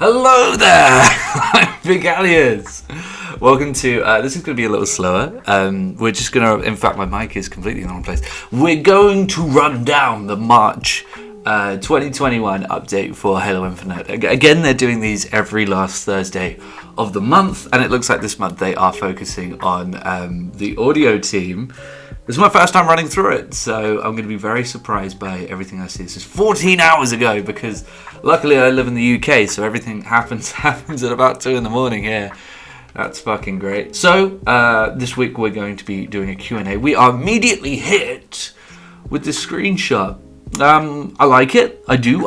Hello there! I'm Big Alias. Welcome to, this is going to be a little slower. We're just going to, in fact my mic is completely in the wrong place. We're going to run down the March 2021 update for Halo Infinite. Again, they're doing these every last Thursday of the month, and it looks like this month they are focusing on the audio team. This is my first time running through it, so I'm going to be very surprised by everything I see. This is 14 hours ago, because luckily I live in the UK, so everything happens at about 2 in the morning here. That's fucking great. So, this week we're going to be doing a Q&A. We are immediately hit with this screenshot. I like it. I do.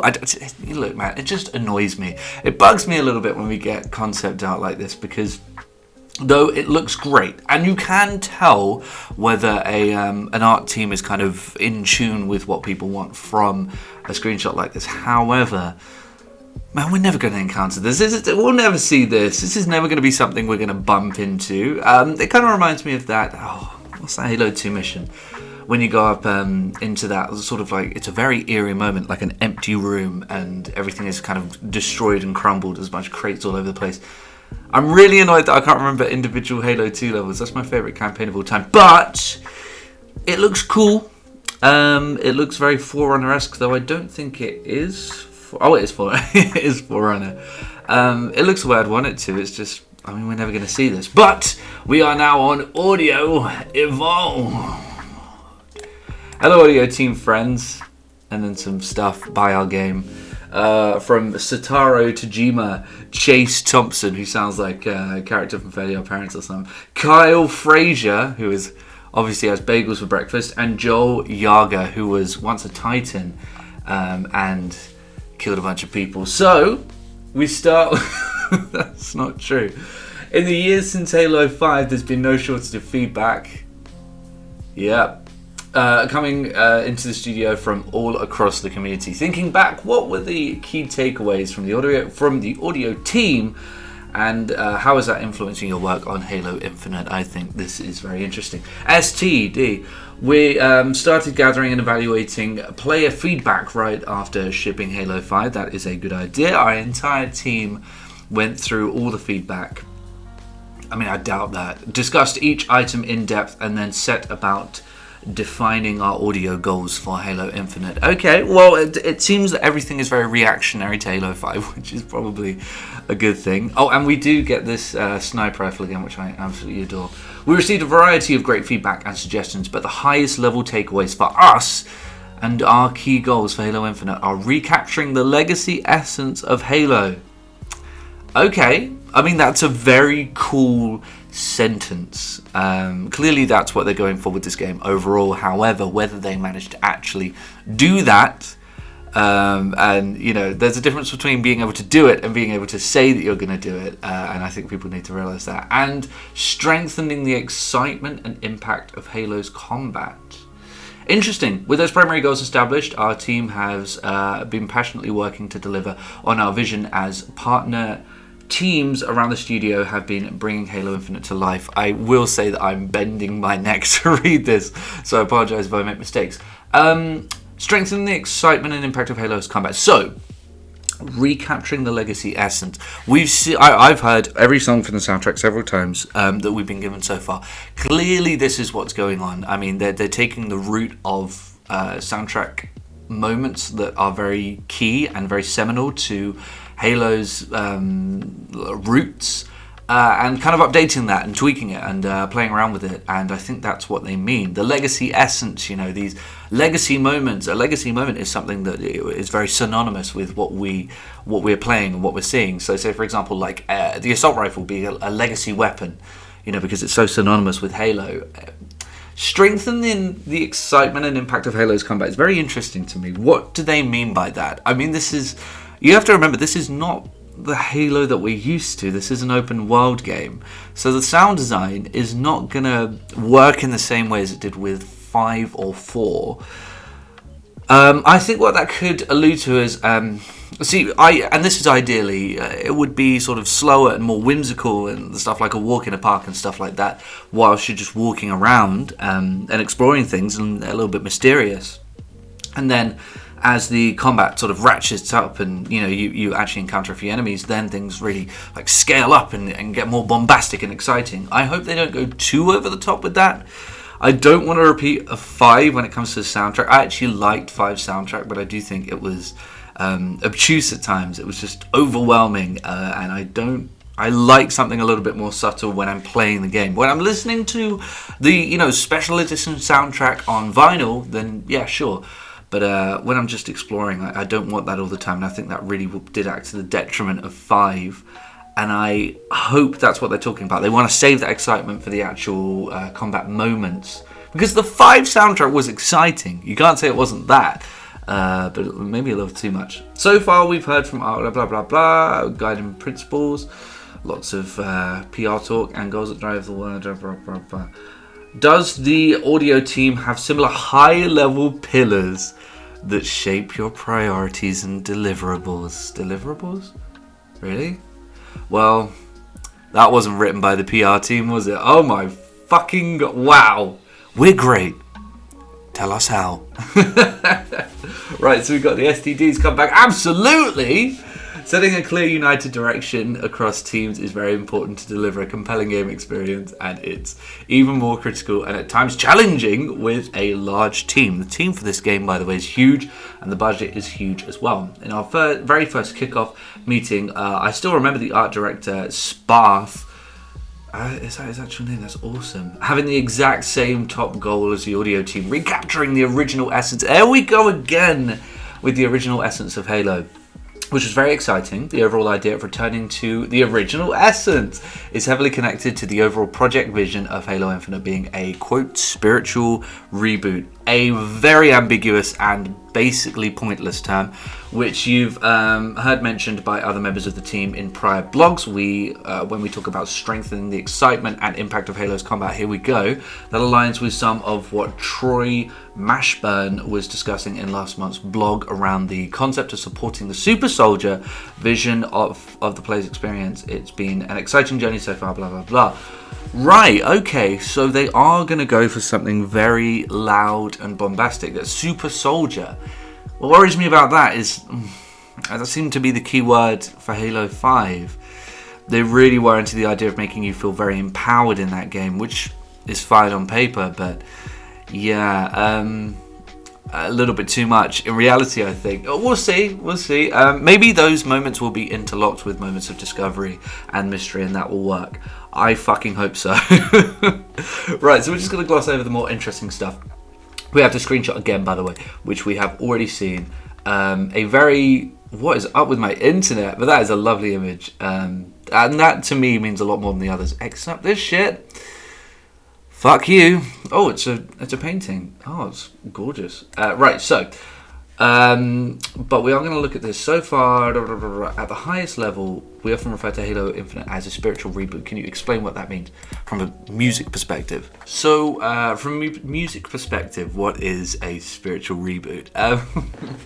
Look, man, it just annoys me. It bugs me a little bit when we get concept art like this, because though it looks great, and you can tell whether an art team is kind of in tune with what people want from a screenshot like this. However, man, we're never going to encounter this. We'll never see this. This is never going to be something we're going to bump into. It kind of reminds me of that, what's that Halo 2 mission? When you go up into that sort of like, it's a very eerie moment, like an empty room, and everything is kind of destroyed and crumbled. There's a bunch of crates all over the place. I'm really annoyed that I can't remember individual Halo 2 levels. That's my favourite campaign of all time. But it looks cool. It looks very Forerunner-esque, though I don't think it is. It is Forerunner. It is Forerunner. It looks the way I'd want it to. It's just, we're never going to see this. But we are now on Audio Evolved. Hello, audio team friends. And then some stuff by our game. From Satoru Tajima, Chase Thompson, who sounds like a character from Fairly Odd Parents or something, Kyle Frazier, who is obviously has bagels for breakfast, and Joel Yaga, who was once a Titan and killed a bunch of people. So we start. That's not true. In the years since Halo 5, there's been no shortage of feedback. Yep. Coming into the studio from all across the community. Thinking back, what were the key takeaways from the audio team, and how is that influencing your work on Halo Infinite? I think this is very interesting. STD. We started gathering and evaluating player feedback right after shipping Halo 5. That is a good idea. Our entire team went through all the feedback. I doubt that. Discussed each item in depth and then set about defining our audio goals for Halo Infinite. Okay, well, it seems that everything is very reactionary to Halo 5, which is probably a good thing. Oh, and we do get this sniper rifle again, which I absolutely adore. We received a variety of great feedback and suggestions, but the highest level takeaways for us and our key goals for Halo Infinite are recapturing the legacy essence of Halo. Okay, that's a very cool sentence. Clearly that's what they're going for with this game overall. However, whether they manage to actually do that, and there's a difference between being able to do it and being able to say that you're going to do it, and I think people need to realize that. And strengthening the excitement and impact of Halo's combat. Interesting. With those primary goals established, our team has been passionately working to deliver on our vision as partner teams around the studio have been bringing Halo Infinite to life. I will say that I'm bending my neck to read this, so I apologize if I make mistakes. Strengthening the excitement and impact of Halo's combat. So, recapturing the legacy essence. I've heard every song from the soundtrack several times that we've been given so far. Clearly, this is what's going on. They're taking the root of soundtrack moments that are very key and very seminal to Halo's roots, and kind of updating that and tweaking it and playing around with it, and I think that's what they mean. The legacy essence, these legacy moments. A legacy moment is something that is very synonymous with what we're playing and what we're seeing. So, say for example, like the assault rifle being a legacy weapon, because it's so synonymous with Halo. Strengthening the excitement and impact of Halo's combat is very interesting to me. What do they mean by that? You have to remember, this is not the Halo that we're used to. This is an open world game. So the sound design is not going to work in the same way as it did with 5 or 4. I think what that could allude to is, and this is ideally, it would be sort of slower and more whimsical and stuff like a walk in a park and stuff like that, whilst you're just walking around and exploring things and a little bit mysterious. And then as the combat sort of ratchets up and you actually encounter a few enemies, then things really like scale up and get more bombastic and exciting. I hope they don't go too over the top with that. I don't want to repeat a 5 when it comes to the soundtrack. I actually liked 5's soundtrack, but I do think it was obtuse at times. It was just overwhelming, and I like something a little bit more subtle when I'm playing the game. When I'm listening to the special edition soundtrack on vinyl, then yeah, sure. But when I'm just exploring, I don't want that all the time, and I think that really did act to the detriment of 5. And I hope that's what they're talking about. They want to save that excitement for the actual combat moments. Because the 5 soundtrack was exciting. You can't say it wasn't that. But maybe a little too much. So far, we've heard from blah, blah, blah, blah, guiding principles. Lots of PR talk and goals that drive the world. Blah, blah, blah, blah. Does the audio team have similar high-level pillars that shape your priorities and deliverables? Deliverables? Really? Well, that wasn't written by the PR team, was it? Oh my fucking wow. We're great. Tell us how. Right, so we've got the STDs come back. Absolutely! Setting a clear, united direction across teams is very important to deliver a compelling game experience, and it's even more critical and at times challenging with a large team. The team for this game, by the way, is huge, and the budget is huge as well. In our very first kickoff meeting, I still remember the art director, Sparth. Is that his actual name? That's awesome. Having the exact same top goal as the audio team, recapturing the original essence. There we go again with the original essence of Halo, which was very exciting. The overall idea of returning to the original essence is heavily connected to the overall project vision of Halo Infinite being a, quote, spiritual reboot. A very ambiguous and basically pointless term, which you've heard mentioned by other members of the team in prior blogs. When we talk about strengthening the excitement and impact of Halo's combat, here we go. That aligns with some of what Troy Mashburn was discussing in last month's blog around the concept of supporting the super soldier vision of the player's experience. It's been an exciting journey so far, blah, blah, blah. Right, okay, so they are going to go for something very loud and bombastic. That super soldier. What worries me about that is that seemed to be the key word for Halo 5. They really were into the idea of making you feel very empowered in that game, which is fine on paper, but yeah, a little bit too much. In reality, I think. We'll see. Maybe those moments will be interlocked with moments of discovery and mystery, and that will work. I fucking hope so. Right, so we're just going to gloss over the more interesting stuff. We have the screenshot again, by the way, which we have already seen. What is up with my internet? But that is a lovely image. And that, to me, means a lot more than the others. Except this shit. Fuck you. Oh, it's a painting. Oh, it's gorgeous. Right, so... but we are going to look at this so far. At the highest level, we often refer to Halo Infinite as a spiritual reboot. Can you explain what that means from a music perspective? So, from a music perspective, what is a spiritual reboot?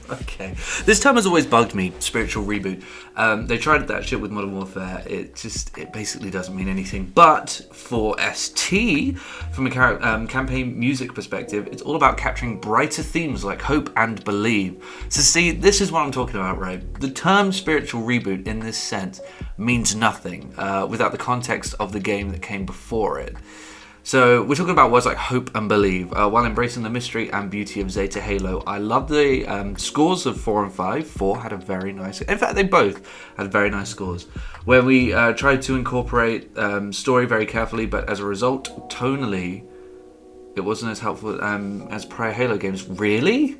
Okay. This term has always bugged me, spiritual reboot. They tried that shit with Modern Warfare. It basically doesn't mean anything. But for ST, from a campaign music perspective, it's all about capturing brighter themes like hope and belief. So see, this is what I'm talking about, right? The term spiritual reboot in this sense means nothing without the context of the game that came before it. So we're talking about words like hope and believe, while embracing the mystery and beauty of Zeta Halo. I love the scores of 4 and 5. 4 had a very nice... In fact, they both had very nice scores. Where we tried to incorporate story very carefully, but as a result, tonally, it wasn't as helpful as prior Halo games. Really?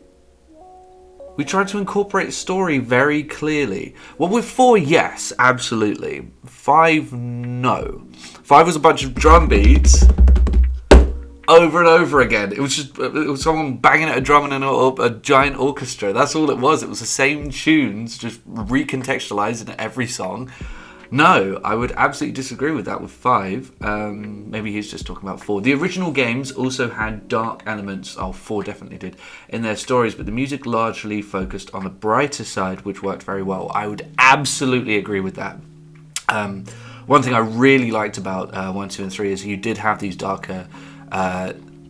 We tried to incorporate story very clearly. Well, with 4, yes, absolutely. 5, no. 5 was a bunch of drum beats over and over again. It was someone banging at a drum in a giant orchestra. That's all it was. It was the same tunes, just recontextualized in every song. No, I would absolutely disagree with that with 5. Maybe he's just talking about 4. The original games also had dark elements, 4 definitely did, in their stories, but the music largely focused on the brighter side, which worked very well. I would absolutely agree with that. One thing I really liked about 1, 2, and 3 is you did have these darker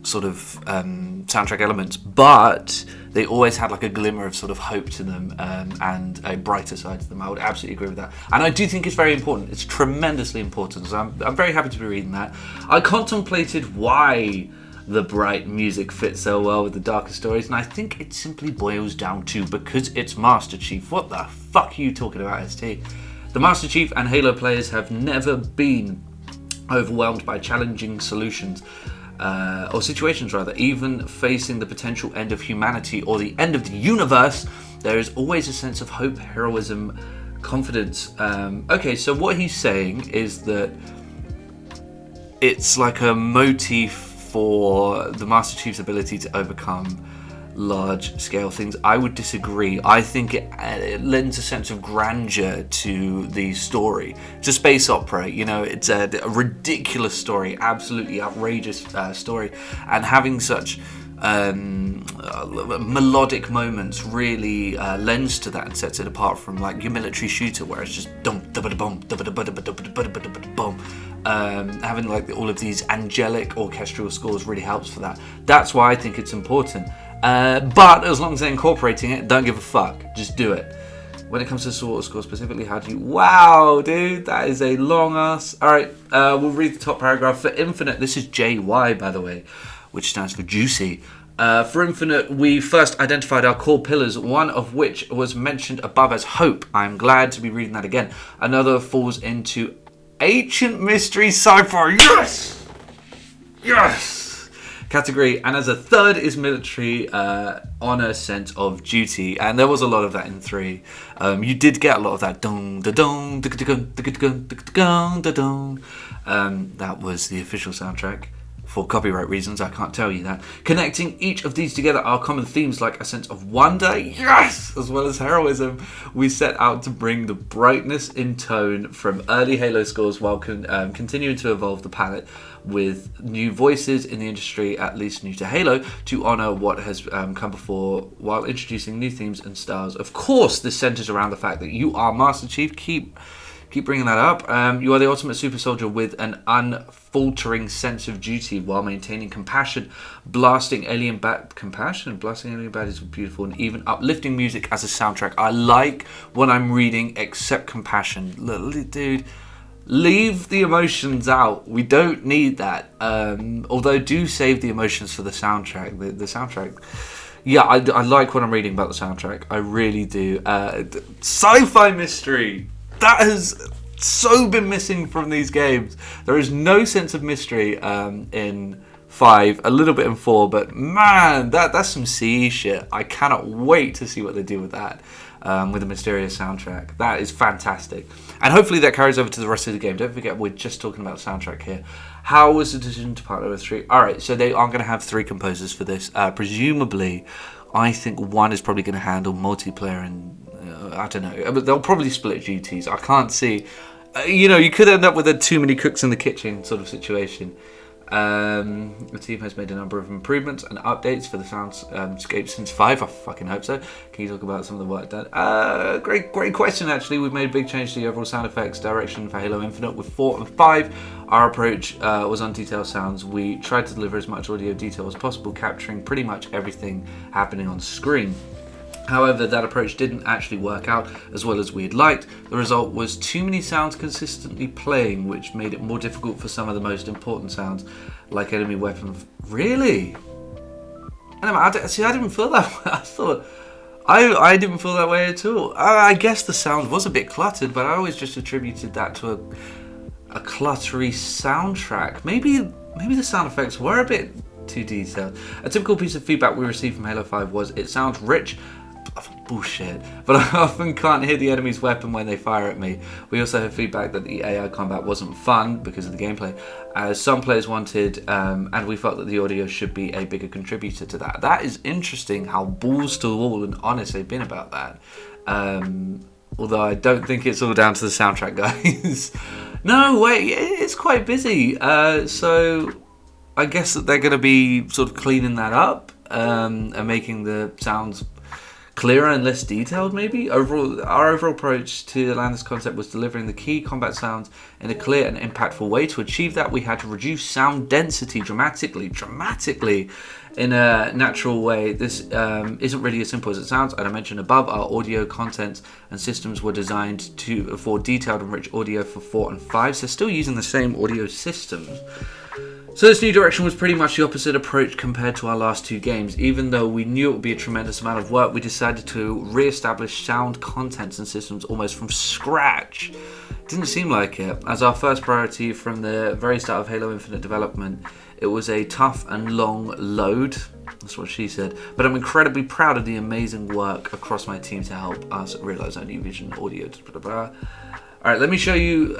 sort of soundtrack elements, but they always had like a glimmer of sort of hope to them, and a brighter side to them. I would absolutely agree with that, and I do think it's very important. It's tremendously important. So I'm very happy to be reading that. I contemplated why the bright music fits so well with the darker stories, and I think it simply boils down to because it's Master Chief. What the fuck are you talking about, ST? The Master Chief and Halo players have never been overwhelmed by challenging solutions, or situations rather. Even facing the potential end of humanity or the end of the universe, there is always a sense of hope, heroism, confidence. Okay, so what he's saying is that it's like a motif for the Master Chief's ability to overcome large scale things. I would disagree. I think it lends a sense of grandeur to the story. It's a space opera, you know, it's a ridiculous story, absolutely outrageous story, and having such melodic moments really lends to that and sets it apart from like your military shooter where it's just having like all of these angelic orchestral scores really helps for that. That's why I think it's important. But as long as they're incorporating it, don't give a fuck. Just do it. When it comes to SWOT score specifically, how do you... Wow, dude, that is a long ass... Alright, we'll read the top paragraph. For Infinite, this is JY, by the way, which stands for juicy. For Infinite, we first identified our core pillars, one of which was mentioned above as hope. I'm glad to be reading that again. Another falls into ancient mystery sci-fi. Yes! Yes! Category, and as a third is military honor, sense of duty, and there was a lot of that in 3. You did get a lot of that. That was the official soundtrack. For copyright reasons, I can't tell you that. Connecting each of these together are common themes like a sense of wonder, yes, as well as heroism. We set out to bring the brightness in tone from early Halo scores while continuing to evolve the palette with new voices in the industry, at least new to Halo, to honour what has come before while introducing new themes and styles. Of course, this centres around the fact that you are Master Chief. Keep bringing that up. You are the ultimate super soldier with an unfaltering sense of duty while maintaining compassion. Blasting alien baddies with beautiful and even uplifting music as a soundtrack. I like what I'm reading, except compassion. Dude, leave the emotions out. We don't need that. Although do save the emotions for the soundtrack. The soundtrack... Yeah, I like what I'm reading about the soundtrack. I really do. Sci-fi mystery. That has so been missing from these games. There is no sense of mystery in 5, a little bit in 4, but man, that's some CE shit. I cannot wait to see what they do with that, with a mysterious soundtrack. That is fantastic. And hopefully that carries over to the rest of the game. Don't forget, we're just talking about soundtrack here. How was the decision to partner with 3? Alright, so they are going to have 3 composers for this. Presumably, I think one is probably going to handle multiplayer and I don't know, but they'll probably split duties. I can't see, you could end up with a too many cooks in the kitchen sort of situation. The team has made a number of improvements and updates for the soundscape since 5. I fucking hope so. Can you talk about some of the work done? Great question, actually. We've made a big change to the overall sound effects direction for Halo Infinite. With 4 and 5, our approach was on detailed sounds. We tried to deliver as much audio detail as possible, capturing pretty much everything happening on screen. However, that approach didn't actually work out as well as we had liked. The result was too many sounds consistently playing, which made it more difficult for some of the most important sounds, like enemy weapons. Really? I didn't feel that way. I didn't feel that way at all. I guess the sound was a bit cluttered, but I always just attributed that to a cluttery soundtrack. Maybe the sound effects were a bit too detailed. A typical piece of feedback we received from Halo 5 was, it sounds rich. Bullshit, but I often can't hear the enemy's weapon when they fire at me. We also have feedback that the AI combat wasn't fun because of the gameplay, as some players wanted, and we felt that the audio should be a bigger contributor to that. That is interesting how balls to the wall and honest they've been about that. Although I don't think it's all down to the soundtrack, guys. No, wait, it's quite busy. So I guess that they're going to be sort of cleaning that up and making the sounds clearer and less detailed, maybe. Our overall approach to land this concept was delivering the key combat sounds in a clear and impactful way. To achieve that, we had to reduce sound density dramatically in a natural way. This isn't really as simple as it sounds. And I mentioned above, our audio content and systems were designed for detailed and rich audio for 4 and 5, so still using the same audio systems. So this new direction was pretty much the opposite approach compared to our last 2 games. Even though we knew it would be a tremendous amount of work, we decided to re-establish sound contents and systems almost from scratch. Didn't seem like it. As our first priority from the very start of Halo Infinite development, it was a tough and long load. That's what she said. But I'm incredibly proud of the amazing work across my team to help us realize our new vision, audio, blah, blah, blah. All right, let me show you.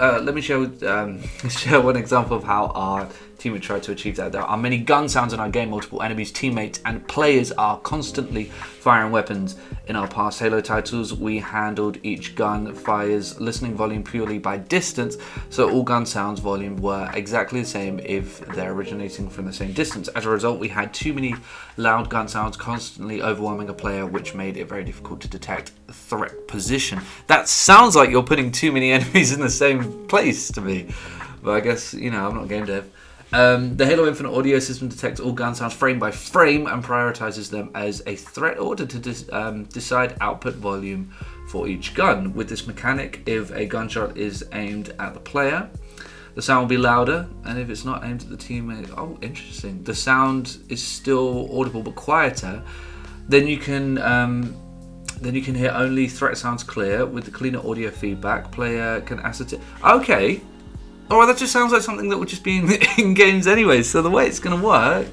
Share one example of how our team would try to achieve that. There are many gun sounds in our game. Multiple enemies, teammates, and players are constantly firing weapons. In our past Halo titles, we handled each gun fire's listening volume purely by distance, so all gun sounds volume were exactly the same if they're originating from the same distance. As a result, we had too many loud gun sounds constantly overwhelming a player, which made it very difficult to detect threat position. That sounds like you're putting too many enemies in the same place to me, but I guess, I'm not a game dev. The Halo Infinite audio system detects all gun sounds frame by frame and prioritizes them as a threat order to decide output volume for each gun. With this mechanic, if a gunshot is aimed at the player, the sound will be louder, and if it's not aimed at the teammate, interesting. The sound is still audible but quieter. Then you can hear only threat sounds clear. With the cleaner audio feedback, player can ascertain. Okay. Alright, that just sounds like something that would just be in games anyway. So the way it's going to work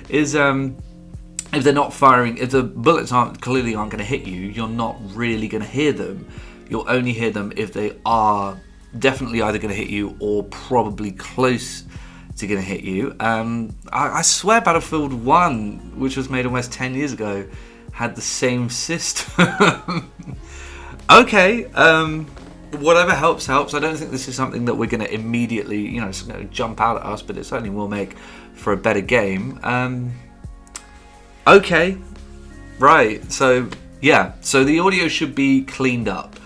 is if they're not firing, if the bullets clearly aren't going to hit you, you're not really going to hear them. You'll only hear them if they are definitely either going to hit you or probably close to going to hit you. I swear Battlefield 1, which was made almost 10 years ago, had the same system. Okay, whatever helps. I don't think this is something that we're going to immediately, it's going to jump out at us, but it certainly will make for a better game. Okay, right. So the audio should be cleaned up.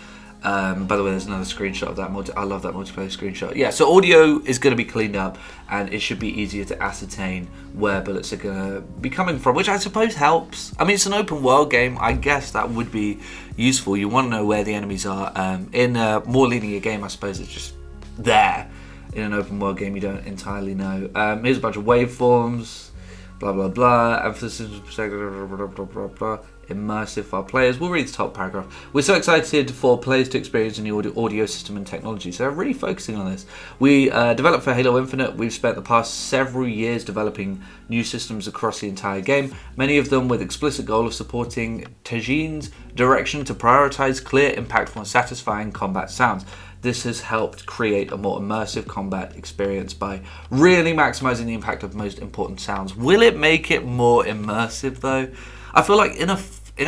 By the way, there's another screenshot of that. I love that multiplayer screenshot. Yeah, so audio is going to be cleaned up, and it should be easier to ascertain where bullets are going to be coming from, which I suppose helps. I mean, it's an open world game. I guess that would be useful. You want to know where the enemies are. In a more linear game, I suppose it's just there. In an open world game, you don't entirely know. Here's a bunch of waveforms. Blah, blah, blah. Emphasis, blah, blah, blah, blah, blah. Immersive for our players. We'll read the top paragraph. We're so excited for players to experience a new audio system and technology, so we're really focusing on this. We developed for Halo Infinite. We've spent the past several years developing new systems across the entire game, many of them with explicit goal of supporting Tajine's direction to prioritize clear, impactful, and satisfying combat sounds. This has helped create a more immersive combat experience by really maximizing the impact of the most important sounds. Will it make it more immersive though? I feel like in a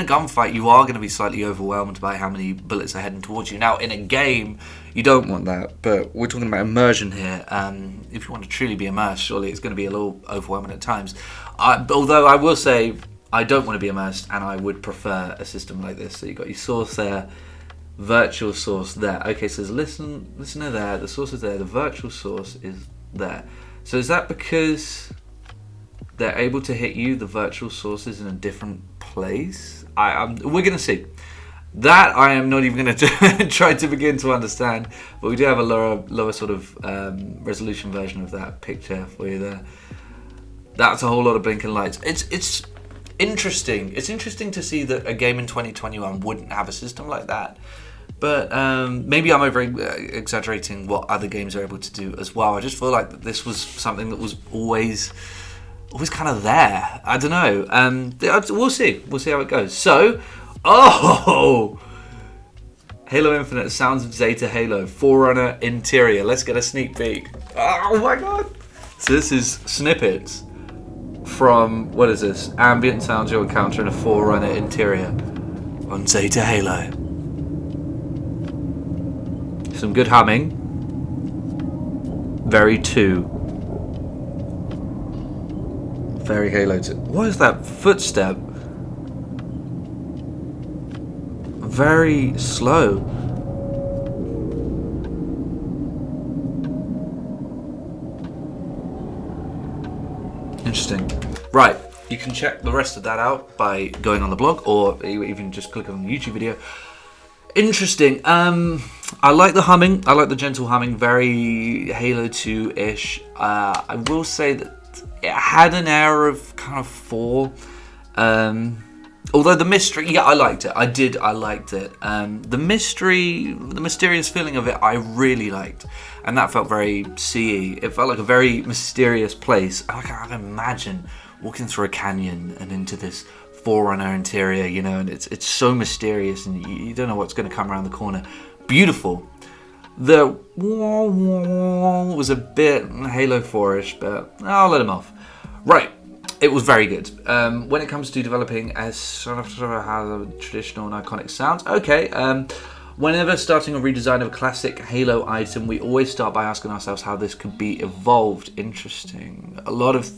gunfight you are going to be slightly overwhelmed by how many bullets are heading towards you. Now in a game you don't want that, but we're talking about immersion here. If you want to truly be immersed, surely it's going to be a little overwhelming at times. Although I will say I don't want to be immersed, and I would prefer a system like this. So you've got your source there, virtual source there. Okay, so there's listener there, the source is there, the virtual source is there. So is that because they're able to hit you, the virtual sources, in a different place? We're going to see. That I am not even going to try to begin to understand, but we do have a lower sort of resolution version of that picture for you there. That's a whole lot of blinking lights. It's interesting. It's interesting to see that a game in 2021 wouldn't have a system like that. But maybe I'm exaggerating what other games are able to do as well. I just feel like that this was something that was always kind of there. I don't know. We'll see. We'll see how it goes. So, Halo Infinite, Sounds of Zeta Halo, Forerunner interior. Let's get a sneak peek. Oh my god. So this is snippets from, what is this? Ambient sounds you'll encounter in a Forerunner interior on Zeta Halo. Some good humming. Very 2. Very Halo 2. What is that footstep? very slow. Interesting. Right, you can check the rest of that out by going on the blog, or even just click on the YouTube video. Interesting. I like the humming. I like the gentle humming. Very Halo 2-ish. I will say that it had an air of kind of 4. Although the mystery, yeah, I liked it. I liked it. The mysterious feeling of it, I really liked. And that felt very CE. It felt like a very mysterious place. I can imagine walking through a canyon and into this Forerunner interior, you know, and it's so mysterious and you don't know what's going to come around the corner. Beautiful. The was a bit Halo 4-ish, but I'll let him off. Right. It was very good. When it comes to developing a sort of traditional and iconic sounds, okay. Whenever starting a redesign of a classic Halo item, we always start by asking ourselves how this could be evolved. Interesting. A lot of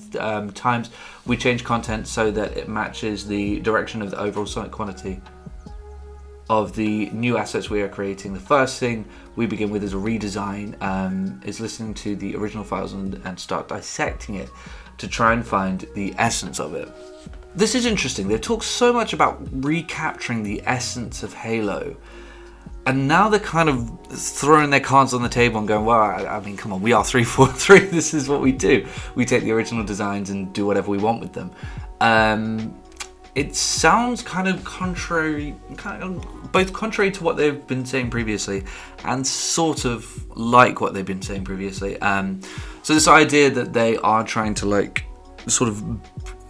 times we change content so that it matches the direction of the overall sonic quantity of the new assets we are creating. The first thing we begin with is a redesign, is listening to the original files and start dissecting it to try and find the essence of it. This is interesting. They've talked so much about recapturing the essence of Halo, and now they're kind of throwing their cards on the table and going, well, I mean, come on, we are 343. This is what we do. We take the original designs and do whatever we want with them. It sounds kind of contrary, both contrary to what they've been saying previously and sort of like what they've been saying previously. So this idea that they are trying to like sort of,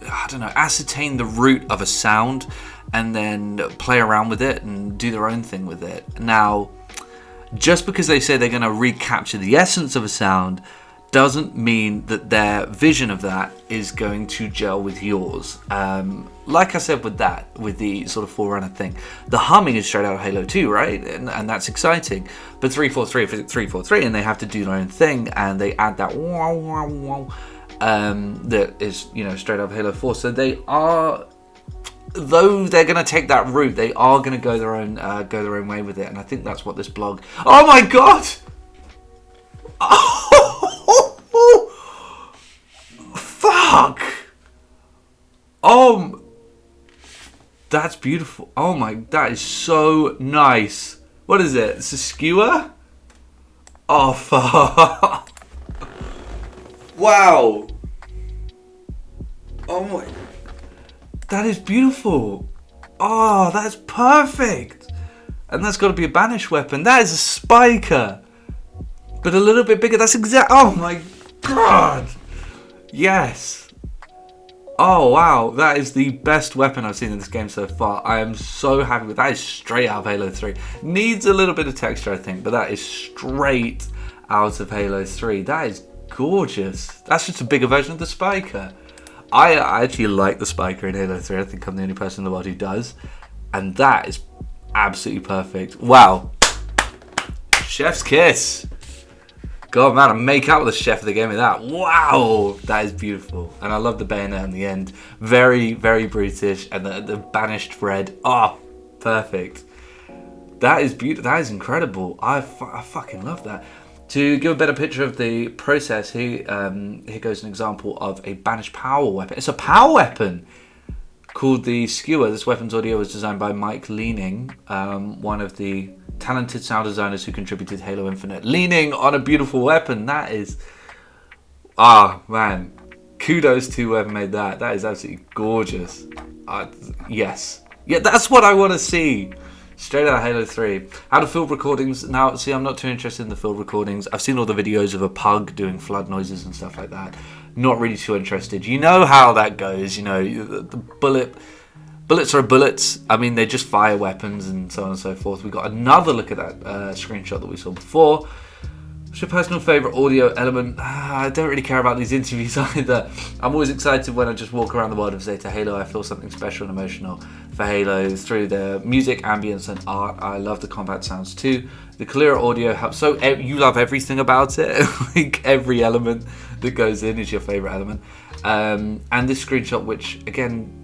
I don't know, ascertain the root of a sound and then play around with it and do their own thing with it. Now, just because they say they're going to recapture the essence of a sound doesn't mean that their vision of that is going to gel with yours. Like I said with the sort of Forerunner thing, the humming is straight out of Halo 2, right? And that's exciting. But 343, if it's 343 and they have to do their own thing and they add that wow, wow, wow, that is, you know, straight out of Halo 4. So they are, though they're going to take that route, they are going to go their own way with it. And I think that's what this blog... Oh my God! Fuck! That's beautiful. Oh my, that is so nice. What is it? It's a skewer? Oh fuck. Wow. Oh my. That is beautiful. Oh, that's perfect. And that's got to be a banished weapon. That is a spiker. But a little bit bigger. That's oh my God. Yes. Oh wow, that is the best weapon I've seen in this game so far. I am so happy with that. That is straight out of Halo 3. Needs a little bit of texture, I think, but that is straight out of Halo 3. That is gorgeous. That's just a bigger version of the spiker. I actually like the spiker in Halo 3. I think I'm the only person in the world who does. And that is absolutely perfect. Wow. Chef's kiss. God, man, I make out with the chef of the game with that. Wow, that is beautiful. And I love the bayonet in the end. Very, very British. And the banished bread. Oh, perfect. That is beautiful. That is incredible. I fucking love that. To give a better picture of the process, here goes an example of a banished power weapon. It's a power weapon called the Skewer. This weapon's audio was designed by Mike Leaning, one of the talented sound designers who contributed to Halo Infinite. Leaning on a beautiful weapon. That is... man. Kudos to whoever made that. That is absolutely gorgeous. Yes. Yeah, that's what I want to see. Straight out of Halo 3. How to field recordings. Now, see, I'm not too interested in the field recordings. I've seen all the videos of a pug doing flood noises and stuff like that. Not really too interested. You know how that goes. You know, the bullets are bullets. I mean, they just fire weapons and so on and so forth. We got another look at that screenshot that we saw before. What's your personal favourite audio element? I don't really care about these interviews either. I'm always excited when I just walk around the world and say to Halo, I feel something special and emotional for Halo through the music, ambience and art. I love the combat sounds too. The clearer audio helps. So you love everything about it. Like every element that goes in is your favourite element. And this screenshot, which again,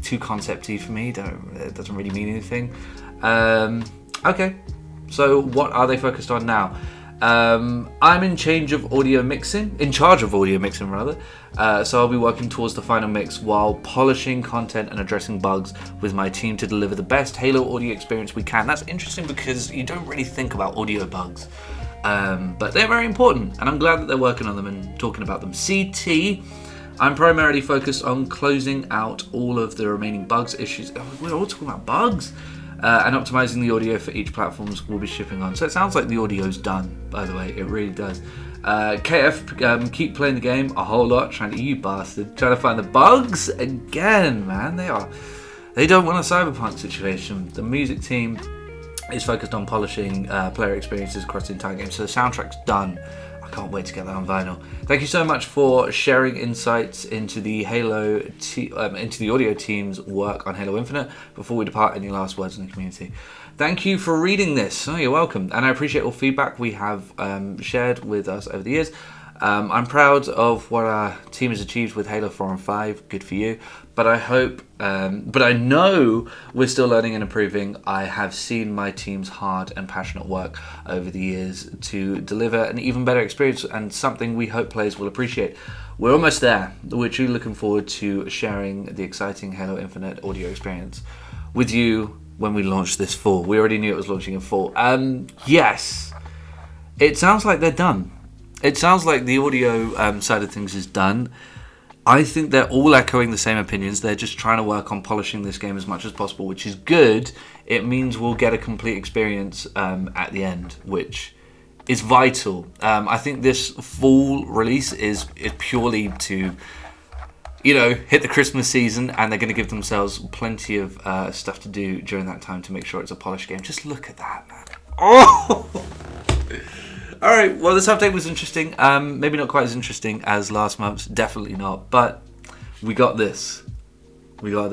too concept-y for me, it doesn't really mean anything. Okay, so what are they focused on now? I'm in charge of audio mixing, so I'll be working towards the final mix while polishing content and addressing bugs with my team to deliver the best Halo audio experience we can. That's interesting because you don't really think about audio bugs, but they're very important, and I'm glad that they're working on them and talking about them. CT, I'm primarily focused on closing out all of the remaining bugs, issues. We're all talking about bugs. And optimizing the audio for each platforms we'll be shipping on. So it sounds like the audio's done, by the way. It really does. KF, keep playing the game a whole lot. You bastard. Trying to find the bugs again, man. They don't want a Cyberpunk situation. The music team is focused on polishing player experiences across the entire game. So the soundtrack's done. I can't wait to get that on vinyl. Thank you so much for sharing insights into the into the audio team's work on Halo Infinite. Before we depart, any last words in the community? Thank you for reading this. Oh, you're welcome. And I appreciate all feedback we have shared with us over the years. I'm proud of what our team has achieved with Halo 4 and 5. Good for you. But I know we're still learning and improving. I have seen my team's hard and passionate work over the years to deliver an even better experience and something we hope players will appreciate. We're almost there. We're truly looking forward to sharing the exciting Halo Infinite audio experience with you when we launch this fall. We already knew it was launching in fall. Yes, it sounds like they're done. It sounds like the audio side of things is done. I think they're all echoing the same opinions. They're just trying to work on polishing this game as much as possible, which is good. It means we'll get a complete experience at the end, which is vital. I think this fall release is purely to, hit the Christmas season, and they're going to give themselves plenty of stuff to do during that time to make sure it's a polished game. Just look at that, man. Oh! All right, well, this update was interesting. Maybe not quite as interesting as last month's, definitely not. But we got this. I love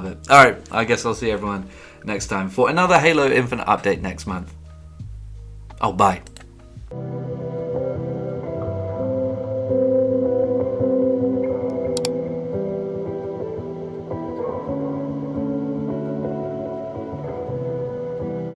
it. All right, I guess I'll see everyone next time for another Halo Infinite update next month. Oh, bye.